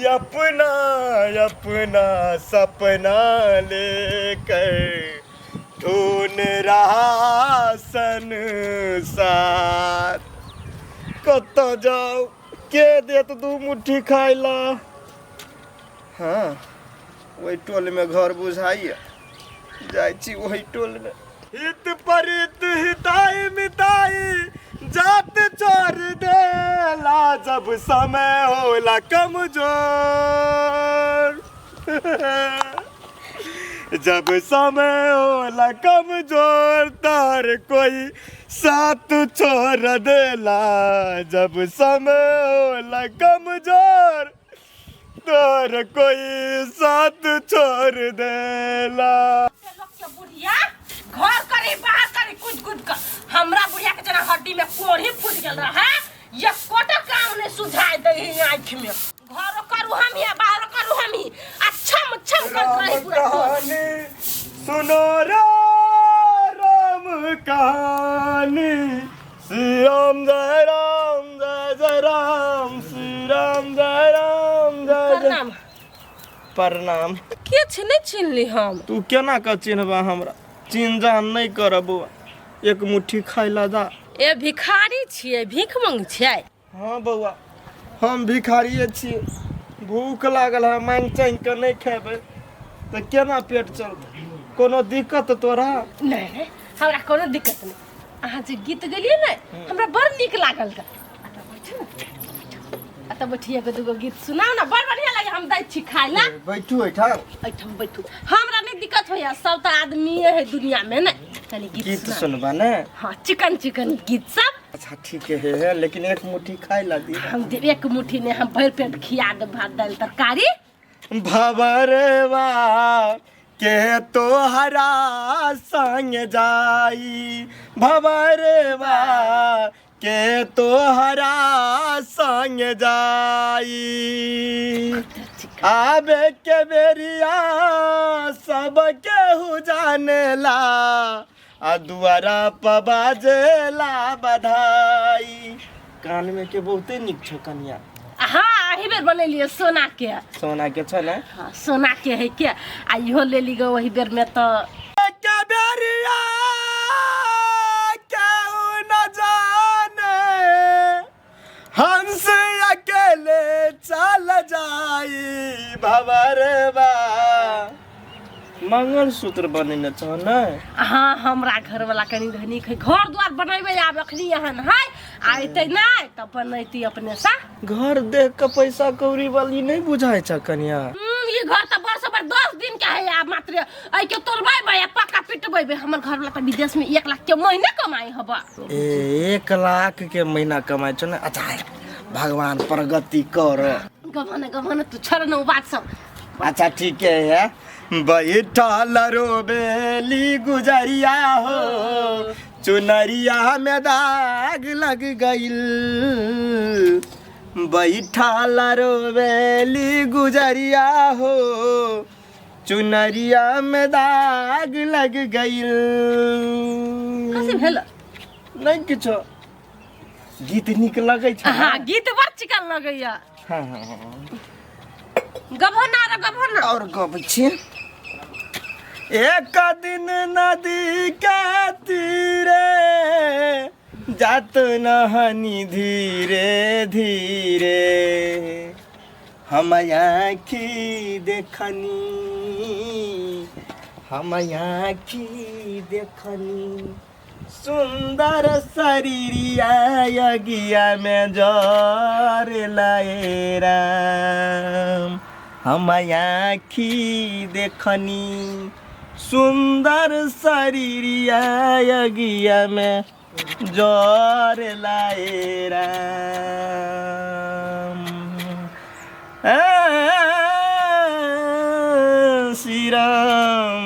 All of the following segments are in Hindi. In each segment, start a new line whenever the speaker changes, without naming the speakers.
अपना अपना सपना लेकर ढूंढ रहा संसार। कत जाओ के देत दू मुट्ठी खाइला। हाँ वही टोल में घर बुझाइए जाई छी वही टोल में। हित परित हिताई मिताई जात चोर देला जब समय होला कमजोर। जब समय होला कमजोर तार कोई साथ छोड़ देला। जब समय होला कमजोर तार कोई साथ छोड़ देला।
घर करे बाहर करे कुछ कुछ का हमरा बुढ़िया के जना हड्डी में कोढ़ी फूट गेल रहा। ये कोटा काम ने सुझाय दे आंख में। घर करू हम या बाहर करू हम ही अच्छा मच्छम कर रही पूरा
कहानी सुनो रे राम कहानी। श्री राम जय राम जय जय राम। श्री राम जय राम जय जय।
प्रणाम
प्रणाम।
के छने छीन ली हम।
तू केना का चिन्हबा हमरा। चिन्ह जान नहीं करब। एक मुट्ठी खाइला जा।
ए भिखारी छिए भीख मांग छिए।
हाँ बउआ हम भिखारिए छिए। भूख लागल है मांग चांग के नहीं खेबै तो केना पेट चलतै। कोनो दिक्कत तोरा।
नहीं नहीं हमरा कोनो दिक्कत नहीं। अहाँ जे गीत गेलिए ना हमरा बड़ नीक लागल का। आता बैठिए के दुगो गीत सुनाओ ना बड़ बढ़िया लगे। हम दै छी खाइ ला।
बैठू एठाम।
एठम बैठू हमरा नहीं दिक्कत होया। सब तो आदमी है दुनिया में ना। तनी
गीत सुनबा ने।
हाँ चिकन चिकन गीत सब।
अच्छा ठीक है लेकिन एक मुट्ठी खाइ ला दी।
हम दे एक मुट्ठी ने हम भर पेट खिया दे भात दाल तरकारी।
भवरवा के तोहरा संग जाई। भवरवा के तोहरा संग जाई। आबे के बेरिया सब केहू जानेला। आ दुआरा पर बाजेला बधाई। कान में के बहुते निक छ कनिया।
हाँ अही बेर बनेलिए सोना के।
सोना के छ ना।
हाँ सोना के है के। आ इहो ले ली गो वही बेर में तो
के बेरिया केहू न जाने। हंस अकेले चल जाई। भवरवा मंगलसूत्र बनेने छ ना।
हाँ हमरा घर वाला कनी धनिक है। घर द्वार बनैबे आब अखनी यहाँ है आइते नहीं तब बनैती अपने सा।
घर देख के पैसा कौड़ी वाली नहीं बुझाय छ कनिया।
ये घर तो बरस बर 10 दिन का है आप मात्र आई के तोड़बै बे पक्का पिटबै बे। हमर घर वाला तो विदेश में 1 लाख के महीना कमाई हबा।
1 लाख के महीना कमाई छ ना। अच्छा भगवान प्रगति कर।
गभन तू छोड़ न बात सब।
अच्छा ठीक है बैठल रोबेली गुजरिया हो। चुनरिया में दाग लग गइल। बैठल रोबेली गुजरिया हो। चुनरिया में दाग लग गइल।
कसे भेल
नहीं किछो। गीत निक लगे छ।
हाँ गीत बड़ चिकन लगैया।
हाँ
गभना
और गब छी। एक दिन नदी के तीरे जात नहनी धीरे धीरे। हम आँखी देखनी। हम आँखी देखनी। सुंदर शरीरिया यगिया में जर लाए राम। हम आँखी देखनी। सुंदर शरीरिया यगिया में जर लाए राम। श्री राम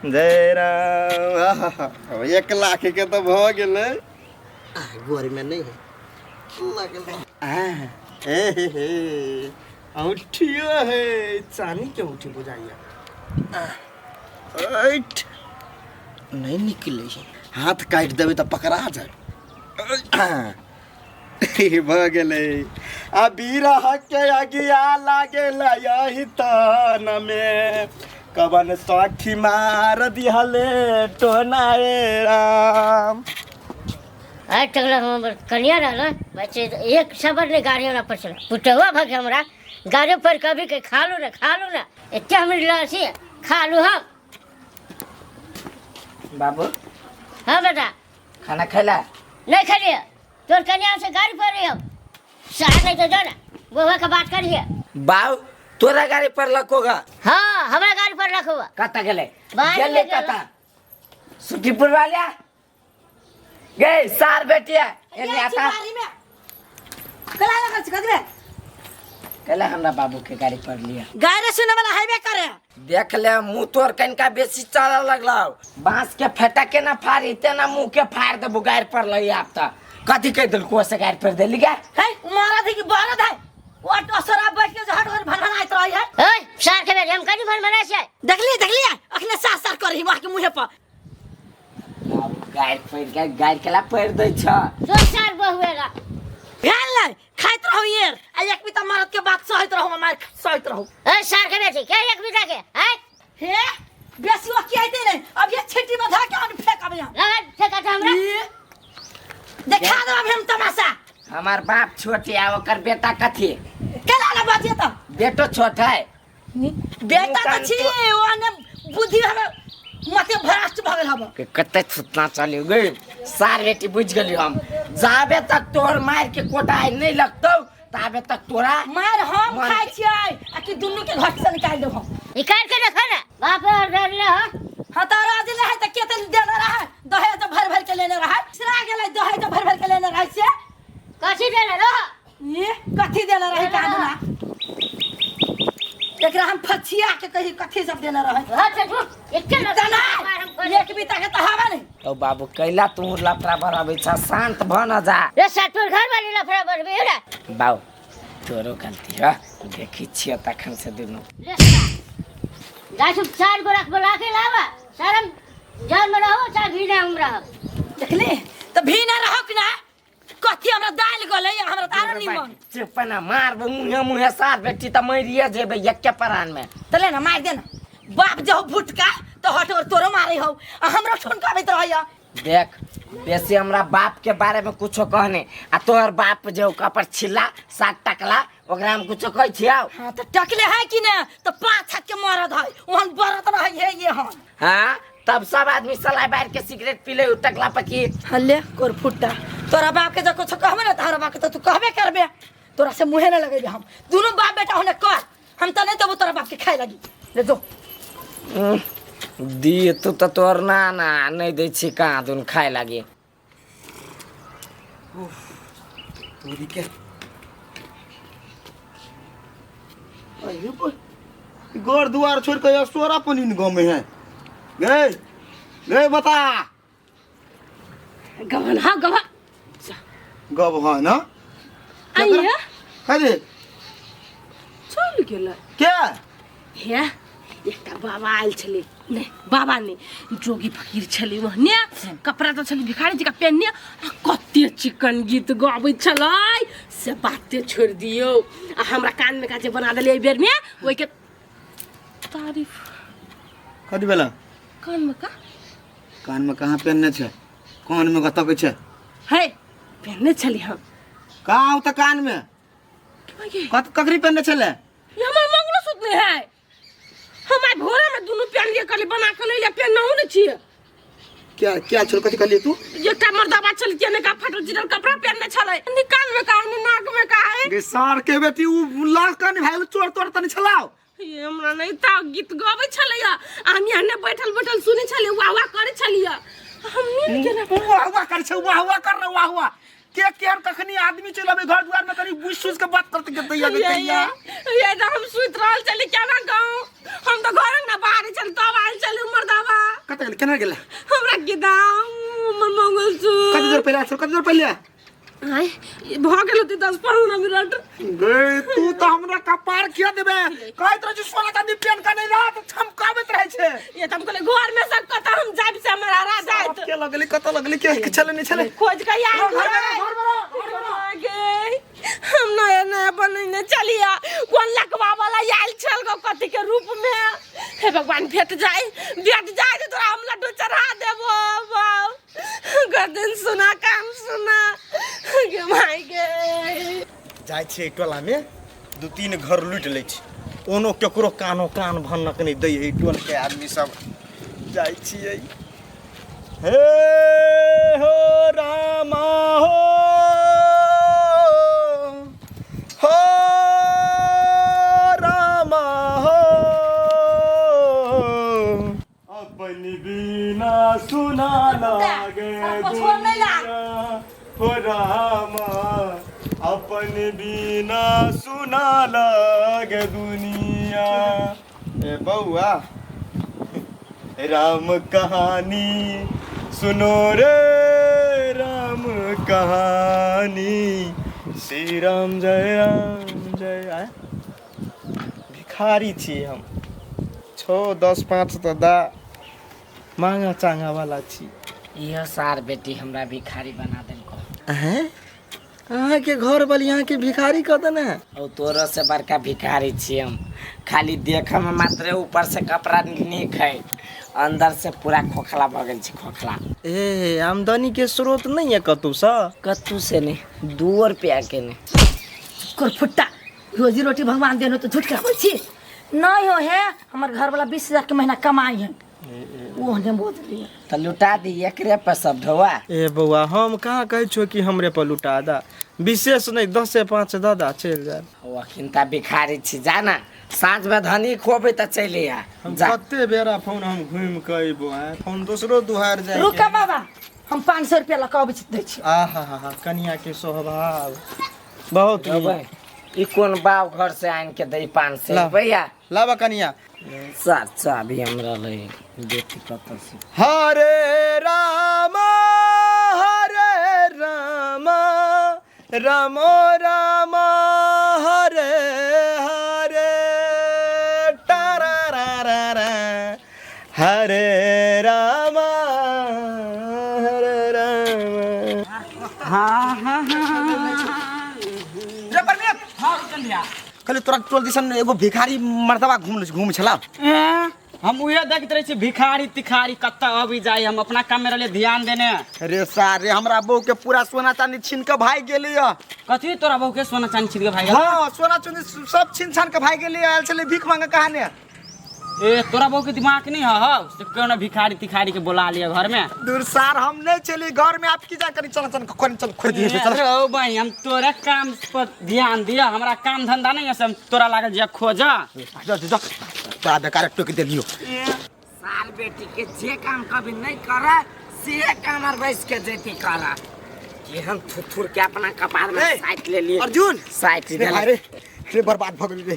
जय राम। 1 लाख के तो भ गेलै। गोरी में नहीं है। औठियो है चांदी के औठी बुझाइया। नहीं निकले हाथ काट देवे तो पकड़ा जाए। भ गेलै अभी रह के अगिया लागेला यही तन में कवन सखी मार दिहले टोनाए राम।
आज तक हम कन्या रहल बच्चे एक सबर ने गाड़ी ना पछला पुटवा भग हमरा गाड़ी पर कभी के खा लो ना इतने हम लासी खा लो हम।
बाबू
हाँ बेटा
खाना खैला?
नहीं खलिए तोर कन्या से गाड़ी पर रही हम साथ नहीं तो जाना वो का बात करिए।
बाऊ तोरा गाड़ी पर लकोगा?
हाँ हमारा गाड़ी पर रखो
कता गेले
बाहर
गेले
निकल।
कता सुखीपुर वाला गए सार बेटिया एने आता कला हमरा बाबू के गाड़ी पर लिया
गाड़ी सुने वाला हाईवे करे
देख ले मुंह तोर कनका बेसी चला लगला बांस के फेटा के ना फाड़ी तेना मुंह के फाड़ दे गाड़ी पर लई आप त कथी कह दिल को से गाड़ी पर देली गे
है मारा थी कि बारद है वो असरा बैठ के हट कर भनभनाइत रही है।
ओए सार के बेटे हम कनी भनभना से
देखली अखने सार करही वहां के मुंह पर
गाड़ी केला पैर दै छ
तो सार बहुएगा
भेल ले खाइत रहो यार आ एक बिता मरद के बात सहित रहो मार सहित रहो।
ओए सार के बेटे क्या एक बिता के है
हे बेसी वो की आइते नहीं अब ये छिट्टी में धा के और फेंक अब यहां
लगा फेंका था हमरा
देखा दो अब हम तमाशा।
हमार बाप छोटे आ ओकर बेटा कथी
केला ना बाजिए तो
बेटो छोटा है
बेटा तो छी ओने बुद्धि हमें मते भ्रष्ट भगल हब
के कते छुटना चलियो गई सार बेटी बुझ गेली हम जाबे तक तोर मार के कोटाई नहीं लगतौ ताबे तक तोरा
मार हम खाइ छियै आ कि दुन्नु के घट से निकाल देब हम
निकाल के रखा ना बाप और डर ले हो
हां तो राज ले है त केते देना रहा दहेज भर के लेने रहा सिरा गेलै दहेज भर के लेने रहा से
कथी देले रह
ये कथी देना रही कानूना एकरा हम फछिया के कही कथी सब देना रहे
हाथ से झूठ एक के
तना एक बिता के त हवा नहीं
ओ बाबू कैला तू लफड़ा बराबै छ शांत भन जा
रे साटुर घर वाली लफड़ा बरबे रे
बाऊ तोरो गलती है देखी छिय तखन से दुनु
गाछ चार गोरा बोला के लावा शर्म जान में रहो चाहे भी ना हम रहो
देखली त भी ना रहो कि ना कथी हमरा दाल गले हमरा तारो निमन
चुपना मार मुहे साथ बेटी त मरिए जेबे एक के परान में
तले ना मार देना बाप जो भुटका तो हट और तोरो मारे हो हमरा ठुनकाबैत रहया
देख बेसी हमरा बाप के बारे में कुछो कहने आ तोहर बाप जो कपर छिला 60 टकला ओकरा हम कुछो कह छियौ।
हां त टकले है कि ना तो 5 छत के मरद है ओहन बरत रही है ये हम
हां तब सब आदमी सलाह बाहर के सिगरेट पी ले टकला पकी
हल्ले कोर फुट्टा तोरा बाप के जो कुछ कहबे ना तारा बाप के तो तू कहबे करबे तोरा से मुहे ना लगेबे हम दोनों बाप बेटा होने कर हम त नहीं तब तोरा बाप के खाए लगी ले जो
दिए तू तो तोर ना नहीं दै छी कहाँ दुन खाए लागे
तोरी के अरे घर दुआर छोड़ के सोरा पनीन गाँव में है गए गए बता
गवन हां गवन
गब है ना
आइया
अरे
चल गेला
क्या
हे एकटा बाबा आयल छले ने बाबा ने जोगी फकीर छले वहने कपड़ा तो छले भिखारी जी का पहनने आ कते चिकन गीत गाबै छलै से बाते छोड़ दियो आ हमरा कान में काजे बना देले ए बेर में ओइ के तारीफ
कथी भेला
कान में का
कान में कहाँ पहनने छे कान में कतऽ के छे
है पहनने छली हम
कहाँ हो त कान में ककरी पहनने छले
ये हमर मंगलसूत्र नहीं है हमारे भोरा में दोनों पहन लिए कल बना के ले पहन ना होने चाहिए
क्या क्या छोड़ कथी कर लिए तू
ये मर्दाबा चल के ने का फटल चिटल कपड़ा पहनने छले निकाल में का नाक में का है
गे सार के बेटी उ लाख का नहीं भाई चोर तोड़ तनी छलाओ
ये हमरा नहीं ता गीत गावे छलिया हम यहाँ ने बैठल बैठल सुने छले वाह वाह करे छलिया हमने के ना
वाह वाह कर छे वाह वाह कर रहा वाह वाह के केहन कखनी आदमी चलबे घर दुआर में कनी बुझ सुझ के बात करते के दैया के दैया
ये तो हम सुत रहल चली क्या ना गाँव हम तो घर ना बाहर चल तो आइल चल मर्दाबा
कत गेल केना गेल
हमरा के दाम मन मंगलसूत्र
कत देर पहले कत देर पहले
आय भ गेल 10-15 मिनट
गए तू तो हमरा कपार किया देबे कहत रह सोना चांदी पेन का नहीं रहा तो छमकावत रहे छे
ये तुम कहले घर में सब कता हम जाब से हमारा जात
के लगली कत लगली के चले नहीं चले
खोज के यार
घर में
गे हम नया नया बनने चलिया कौन लकवा वाला आयल छल गो कथी के रूप में हे भगवान भेट जाए तो तोरा हम लड्डू चढ़ा देबो बाप गदन सुना काम सुना गे माय गे
जाइ छै टोला में 2-3 घर लूट लै छै ओनो केकरो कानो कान भनक नहीं दै है टोल के आदमी सब जाइ छियै हे हो रामा हो रामा हो अपनी बिना सुना लागे दुनिया हो रामा अपनी बिना सुना लागे दुनिया ए बउआ राम कहानी सुनो रे राम कहानी श्री राम जय आय भिखारी छी हम 6-10-5 तो दा मांगा चांगा वाला छी
यह सार बेटी हमरा भिखारी बना देलको
हैं अहाँ के घर वाली यहाँ के भिखारी कह देना
और तोरो से बड़का भिखारी छी हम खाली देखे में मात्र ऊपर से कपड़ा नीक है अंदर से पूरा खोखला भ गेल छी खोखला
ए आमदनी के स्रोत नहीं है कतु सा
कतु से नहीं 2 रुपया के नहीं
कोर फुट्टा रोजी रोटी भगवान देनो तो झूठ कहबै छी नहीं हो है हमर घर वाला 20,000 के महीना कमाई है वो ने बोल दिया
तो लुटा दी एकरे पर सब ढोआ
ए बउआ हम कहाँ कहे छो कि हमरे पर लुटा दा विशेष नहीं 10 से 5 दादा चल जाए
वखिनता भिखारी छी जाना साँझ में धनी खोबे त चले आ
हम कते बेरा फोन हम घूम के अइबो फोन दोसरो दुहार जाए
रुका बाबा हम 500 रुपया लगाबै दै छी
आहा कन्या के स्वभाव बहुत
ई कोन बाव घर से आन के दई 500 भैया
लावा कन्या
सार चाबी हमरा ले बेटी कत से
हरे राम राम राम हरे हरे टारारारा हरे राम
हां हां
रे परमेत हां चंदिया खाली तोरा टोल दिसन एगो भिखारी मर्दवा घूम छला
हम उहे देखते रहे छी भिखारी तिखारी कत्ता अभी जाई हम अपना काम में रहले ध्यान देने
रे सारे हमरा बहू के पूरा सोना चांदी छीन के भाग गेली
कथी तोरा बहू के सोना चांदी छीन के भाग गेल
हां सोना चांदी सब छीन छान के भाग गेली आयल छले भीख मांगे कहाने
ए तोरा बहू के दिमाग नहीं है से कौन भिखारी तिखारी के बुला लिया घर में
दूर सार हम नहीं चली घर में आप की जा करी चल खोद दिए चल
ओ भाई हम तोरा काम पर ध्यान दिया हमरा काम धंधा नहीं है से हम तोरा लागल जे खोजा
जा तो बेकार टोक दे लियो
साल बेटी के जे काम कभी नहीं करा से काम और बैस के जेती करा ये हम थुथुर के अपना कपार में साइट ले लिए
अर्जुन
साइट ले
रे बर्बाद भ गेली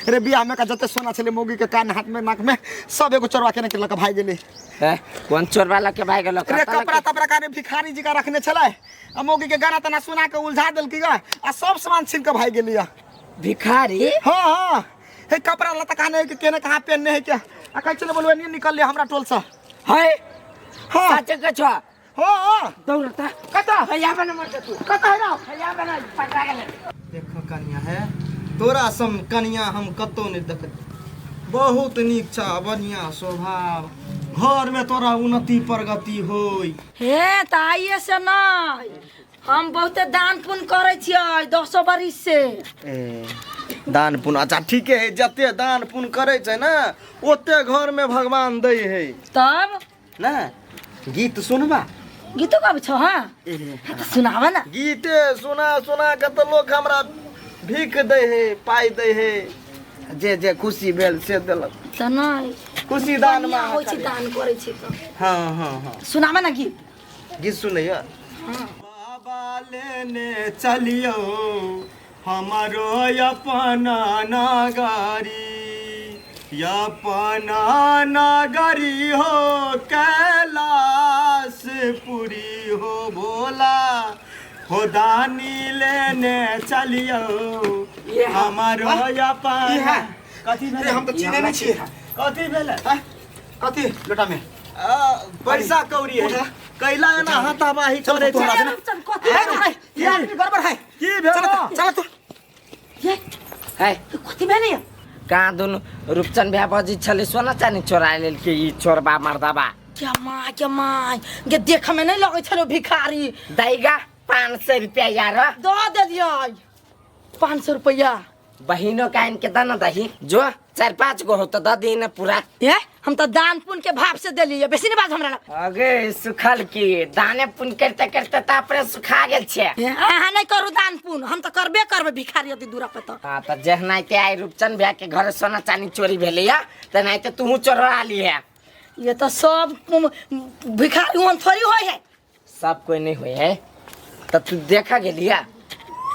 रे बियाह में का जते सोना छले मोगी के कान हाथ में नाक में सब एगो चोरवा के न के भाग गेली
है कौन चोरवा लके भाग गेल
रे कपड़ा तपड़ा काने भिखारी जी का रखने छले आ मोगी के गाना तना सुना के उलझा देल की गा आ सब सामान छीन के भाग गेली
भिखारी
हां हे कपड़ा लता काने के केने कहां पहनने है क्या आ कह चले बोलवे नहीं निकल ले हमरा टोल से
है
हां
सच के छ
हां
दौड़ता
कता
भैया बने मर तू
कता है ना
भैया बने पकड़ा गेले
देखो कन्या है तोरा सम कन्या हम कतो नहीं देख बहुत नीक छ बढ़िया स्वभाव घर में तोरा उन्नति प्रगति होई
हे त आइए से नहीं हम बहुते दान पुण्य करे छियै 10 बरिस से
ए दान पुण्य अच्छा ठीक है जते दान पुण्य करे छै ना ओते घर में भगवान दै है
तब
ना गीत सुनबा
गीतो गाबै छौ हां त सुनावा ना
गीते सुना के तो लोग हमरा भीख दे है पाई दे है जे जे खुशी भेल से देलक
त नहीं
खुशी दान में
होय छी दान करे छी त
हाँ
सुनावा ना गीत
सुनैया बाबा लेने चलियो हमारो अपना नगरी अपना नगरी हो कैलाशपुरी हो भोला हो दानी लेने चलियो हमारो अपना कथी भेले
हम तो चीने नहीं छी
कथी भेले
कथी लोटा में
पैसा कौड़ी है कैला ना हाथाबाही करे
गड़बड़ है
की भेल
चल तू
ये
है
कथी भेलै
कहाँ दुनु रूपचंद भैया बाजी छले सोना चानी चोरा लेल के ई चोरबा मर्दाबा
क्या माय गे देख में नहीं लगे छलो भिखारी
दैगा 500 रुपया यार
दो दे दियो 500 रुपया
बहिनो का इनके दाना दही जो 4-5 गो हो तो द दी न पूरा
ये हम तो दान पुण्य के भाव से देलिए बेसी नहीं बात हमरा लग
अगे सुखल की दाने पुन करते करते तापरे सुखा गेल छे
अहाँ नहीं करू दान पुण्य हम तो करबे करबे भिखारी अति दूरा पे तो
हां त जेहनाइते आई रूपचंद भैया के घर सोना चानी चोरी भेले या त नाइते तू चोरा ली है
ये तो सब भिखारी हम थोड़ी होय है
सब कोई नहीं हुए है त तू देखा गेलिया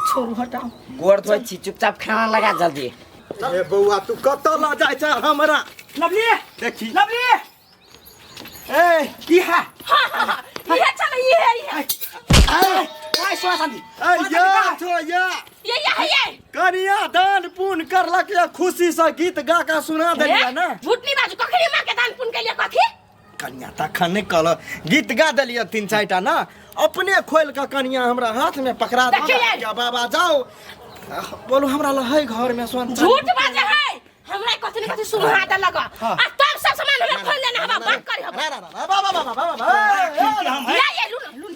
छोड़ू हटाओ
गोड़ धोई छी चुपचाप खाना लगा जल्दी
अरे बउआ तू कत ल जाय छ हमरा
लवली
देखी
लवली
ए की है
ये चलो ये है
ए सोना चांदी ए या छो या
ये
कनिया दान पुण्य करलक या खुशी से गीत गा के सुना देलिया ना
झूठ नहीं बाजू कखनी मां के दान पुण्य के लिए कथी
कनिया तखन नहीं कल गीत गा देलिया 3-4टा ना अपने खोल के कनिया हमरा हाथ में पकड़ा दे बाबा जाओ बोलो हमरा लहै घर में सोन
झूठ बाजे है हमरा कथी न कथी सुना दे लगा आ तब सब सामान हमरा खोल लेना हवा बंद करी हम ये लून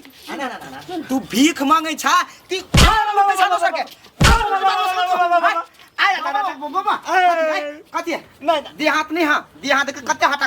तू भीख मांगे छा ती पैसा दोसर के कथी नहीं देहात नहीं हां देहात के कते हटा